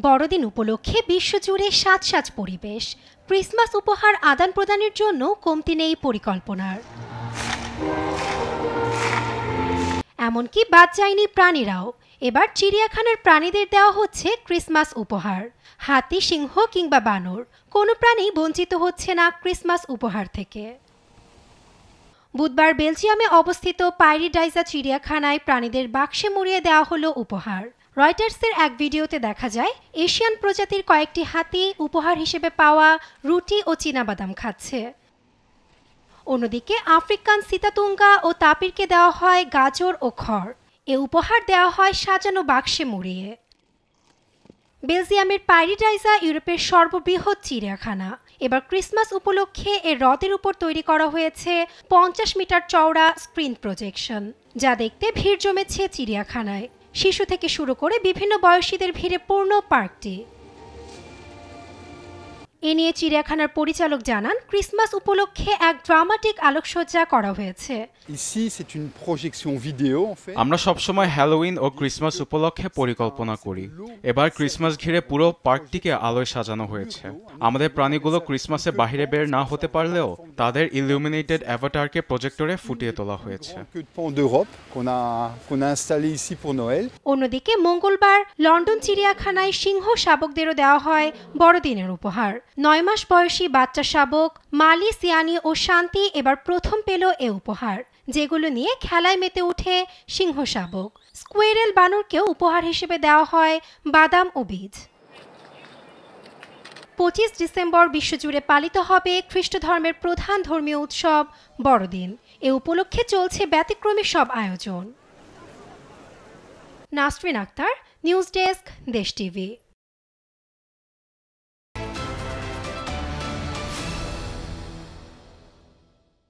বড়দিন উপলক্ষে বিশ্বজুড়ে সাজ পরিবেশ। ক্রিসমাস উপহার আদান প্রদানের জন্য কমতি নেই পরিকল্পনার। এমনকি বাদ যায়নি প্রাণীরাও। এবার চিড়িয়াখানার প্রাণীদের দেওয়া হচ্ছে ক্রিসমাস উপহার। হাতি, সিংহ কিংবা বানর, কোনো প্রাণী বঞ্চিত হচ্ছে না ক্রিসমাস উপহার থেকে। বুধবার বেলজিয়ামে অবস্থিত পাইরিডাইজা চিড়িয়াখানায় প্রাণীদের বাক্সে মুড়িয়ে দেওয়া হলো উপহার। রয়টার্সের এক ভিডিওতে দেখা যায় এশিয়ান প্রজাতির কয়েকটি হাতি উপহার হিসেবে পাওয়া রুটি ও চীনাবাদাম খাচ্ছে। অন্যদিকে আফ্রিকান সীতাতুঙ্গা ও তাপিরকে দেওয়া হয় গাজর ও খড়। এ উপহার দেওয়া হয় সাজানো বাক্সে মুড়িয়ে। বেলজিয়ামের পাইরিডাইজা ইউরোপের সর্ববৃহৎ চিড়িয়াখানা। এবার ক্রিসমাস উপলক্ষে এর হ্রদের উপর তৈরি করা হয়েছে 50 মিটার চওড়া স্ক্রিন প্রজেকশন, যা দেখতে ভিড় জমেছে চিড়িয়াখানায়। শিশু থেকে শুরু করে বিভিন্ন বয়সীদের ভিড়ে পূর্ণ পার্কটি। এ নিয়ে চিড়িয়াখানার পরিচালক জানান, ক্রিসমাস উপলক্ষে এক ড্রামাটিক আলোকসজ্জা করা হয়েছে। আমরা সবসময় হ্যালোউইন ও ক্রিসমাস উপলক্ষে পরিকল্পনা করি। এবার ক্রিসমাস ঘিরে পুরো পার্কটিকে আলোয় সাজানো হয়েছে। আমাদের প্রাণীগুলো ক্রিসমাসে বাইরে বের না হতে পারলেও তাদের ইলুমিনেটেড অ্যাভাটারকে প্রজেক্টরে ফুটিয়ে তোলা হয়েছে। অন্যদিকে মঙ্গলবার লন্ডন চিড়িয়াখানায় সিংহ শাবকদেরও দেওয়া হয় বড়দিনের উপহার। 9 মাস বয়সী বাচ্চা শাবক মালি, সিয়ানি ও শান্তি এবার প্রথম পেল এ উপহার, যেগুলো নিয়ে খেলায় মেতে ওঠে সিংহ শাবক। স্কোয়ারেল বানরকেও উপহার হিসেবে দেওয়া হয় বাদাম ও বীজ। 25 ডিসেম্বর বিশ্বজুড়ে পালিত হবে খ্রিস্ট ধর্মের প্রধান ধর্মীয় উৎসব বড়দিন। এ উপলক্ষে চলছে ব্যতিক্রমী সব আয়োজন। নাসরিন আক্তার, নিউজ ডেস্ক, দেশ টিভি।